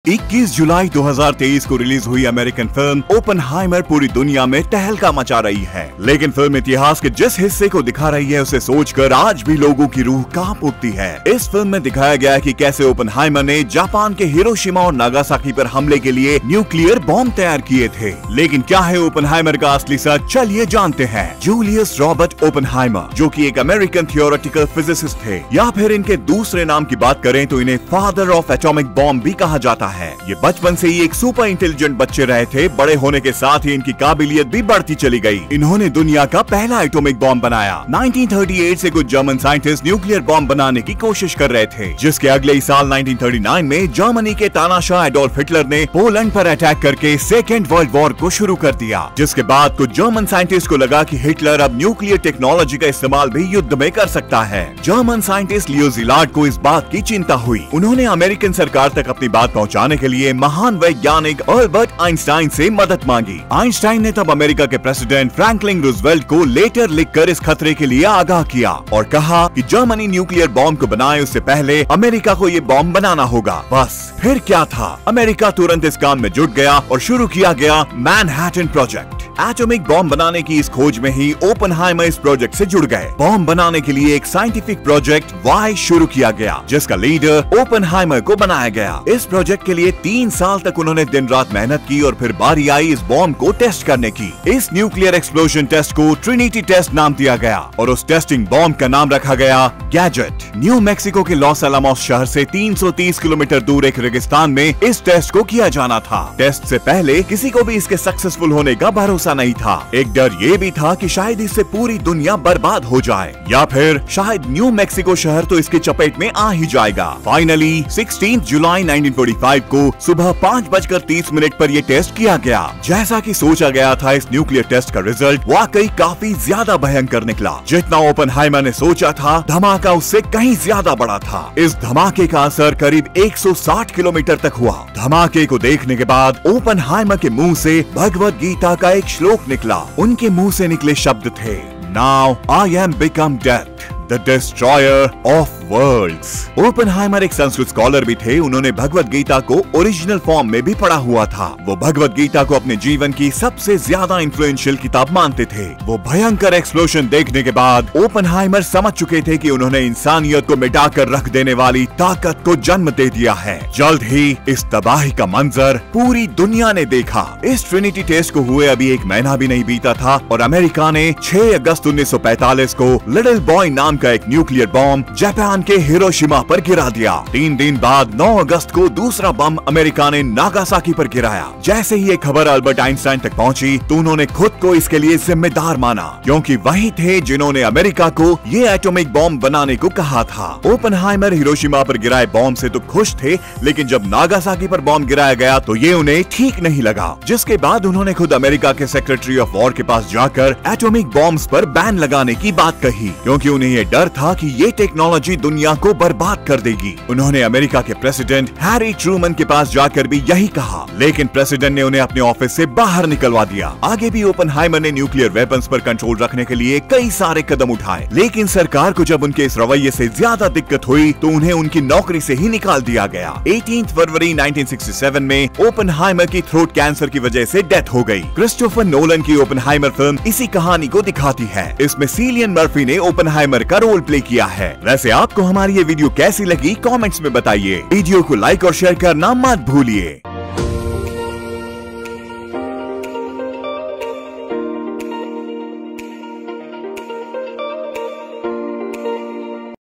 21 जुलाई 2023 को रिलीज हुई American film Oppenheimer पूरी दुनिया में तहलका मचा रही है। लेकिन फिल्म इतिहास के जिस हिस्से को दिखा रही है उसे सोचकर आज भी लोगों की रूह कांप उठती है। इस फिल्म में दिखाया गया है कि कैसे ओपनहाइमर ने जापान के हिरोशिमा और नागासाकी पर हमले के लिए न्यूक्लियर बॉम्ब तैयार किए थे। लेकिन क्या है ओपनहाइमर का असली सच, चलिए जानते हैं। जूलियस रॉबर्ट ओपनहाइमर, जो कि एक अमेरिकन थियोरेटिकल फिजिसिस्ट थे, या फिर इनके दूसरे नाम की बात करें तो इन्हें फादर ऑफ एटॉमिक बॉम्ब भी कहा जाता है। ये बचपन से ही एक सुपर इंटेलिजेंट बच्चे रहे थे। बड़े होने के साथ ही इनकी काबिलियत भी बढ़ती चली गई। इन्होंने दुनिया का पहला एटॉमिक बॉम्ब बनाया। 1938 से कुछ जर्मन साइंटिस्ट न्यूक्लियर बॉम्ब बनाने की कोशिश कर रहे थे, जिसके अगले ही साल 1939 में जर्मनी के तानाशाह एडोल्फ हिटलर ने पोलैंड पर अटैक करके सेकेंड वर्ल्ड वॉर को शुरू कर दिया। जिसके बाद कुछ जर्मन साइंटिस्ट को लगा कि हिटलर अब न्यूक्लियर टेक्नोलॉजी का इस्तेमाल भी युद्ध में कर सकता है। जर्मन साइंटिस्ट लियो ज़िलार्ड को इस बात की चिंता हुई। उन्होंने अमेरिकन सरकार तक अपनी बात पहुंचाने के लिए महान वैज्ञानिक अल्बर्ट आइंस्टाइन से मदद मांगी। आइंस्टाइन ने तब अमेरिका के प्रेसिडेंट फ्रैंकलिन रूजवेल्ट को लेटर लिखकर इस खतरे के लिए आगाह किया और कहा कि जर्मनी न्यूक्लियर बॉम्ब को बनाए उससे पहले अमेरिका को ये बॉम्ब बनाना होगा। बस फिर क्या था, अमेरिका तुरंत इस काम में जुट गया और शुरू किया गया मैनहट्टन प्रोजेक्ट। एटॉमिक बॉम्ब बनाने की इस खोज में ही ओपनहाइमर इस प्रोजेक्ट से जुड़ गए। बॉम्ब बनाने के लिए एक साइंटिफिक प्रोजेक्ट वाई शुरू किया गया, जिसका लीडर ओपनहाइमर को बनाया गया। इस प्रोजेक्ट के लिए 3 साल तक उन्होंने दिन रात मेहनत की और फिर बारी आई इस बॉम्ब को टेस्ट करने की। इस न्यूक्लियर एक्सप्लोजन टेस्ट को ट्रिनिटी टेस्ट नाम दिया गया और उस टेस्टिंग बॉम्ब का नाम रखा गया गैजेट। न्यू मैक्सिको के लॉस अलामोस शहर से 330 किलोमीटर दूर एक रेगिस्तान में इस टेस्ट को किया जाना था। टेस्ट से पहले किसी को भी इसके सक्सेसफुल होने का भरोसा नहीं था। एक डर ये भी था कि शायद इससे पूरी दुनिया बर्बाद हो जाए या फिर शायद न्यू मैक्सिको शहर तो इसके चपेट में आ ही जाएगा। फाइनली 16 जुलाई 1945 को सुबह 5:30 पर यह टेस्ट किया गया। जैसा कि सोचा गया था, इस न्यूक्लियर टेस्ट का रिजल्ट वाकई काफी ज्यादा भयंकर निकला। जितना ओपनहाइमर ने सोचा था, धमाका उससे कहीं ज्यादा बड़ा था। इस धमाके का असर करीब 160 किलोमीटर तक हुआ। धमाके को देखने के बाद ओपनहाइमर के मुंह से भगवद गीता का एक श्लोक निकला। उनके मुंह से निकले शब्द थे, now I am become death, the destroyer of worlds. Oppenheimer एक संस्कृत स्कॉलर भी थे। उन्होंने भगवद गीता को ओरिजिनल फॉर्म में भी पढ़ा हुआ था। वो भगवद गीता को अपने जीवन की सबसे ज्यादा इन्फ्लुएंशियल किताब मानते थे। वो भयंकर एक्सप्लोजन देखने के बाद ओपनहाइमर समझ चुके थे कि उन्होंने इंसानियत को मिटाकर रख देने वाली ताकत को जन्म दे दिया है। जल्द ही इस तबाही का मंजर पूरी दुनिया ने देखा। इस ट्रिनिटी टेस्ट को हुए अभी 1 महीना भी नहीं बीता था और अमेरिका ने 6 अगस्त 1945 को लिटिल बॉय नाम का एक न्यूक्लियर बॉम्ब जापान के हिरोशिमा पर गिरा दिया। 3 दिन बाद 9 अगस्त को दूसरा बम अमेरिका ने नागासाकी पर गिराया। जैसे ही ये खबर अल्बर्ट आइंस्टाइन तक पहुंची तो उन्होंने खुद को इसके लिए जिम्मेदार माना, क्योंकि वही थे जिन्होंने अमेरिका को ये एटॉमिक बॉम्ब बनाने को कहा था। ओपनहाइमर हिरोशिमा पर गिराए बॉम्ब से तो खुश थे, लेकिन जब नागासाकी पर बॉम्ब गिराया गया तो ये उन्हें ठीक नहीं लगा। जिसके बाद उन्होंने खुद अमेरिका के सेक्रेटरी ऑफ वॉर के पास जाकर एटॉमिक बॉम्ब्स पर बैन लगाने की बात कही, क्योंकि उन्हें ये डर था कि ये टेक्नोलॉजी दुनिया को बर्बाद कर देगी। उन्होंने अमेरिका के प्रेसिडेंट हैरी ट्रूमन के पास जाकर भी यही कहा, लेकिन प्रेसिडेंट ने उन्हें अपने ऑफिस से बाहर निकलवा दिया। आगे भी ओपनहाइमर ने न्यूक्लियर वेपन्स पर कंट्रोल रखने के लिए कई सारे कदम उठाए, लेकिन सरकार को जब उनके इस रवैये से ज्यादा दिक्कत हुई तो उन्हें उनकी नौकरी से ही निकाल दिया गया। 18 फरवरी 1967 में ओपनहाइमर की थ्रोट कैंसर की वजह से डेथ हो गई। क्रिस्टोफर नोलन की ओपनहाइमर फिल्म इसी कहानी को दिखाती है। इसमें सिलियन मर्फी ने ओपनहाइमर का रोल प्ले किया है। वैसे आपको हमारी ये वीडियो कैसी लगी कमेंट्स में बताइए। वीडियो को लाइक और शेयर करना मत भूलिए।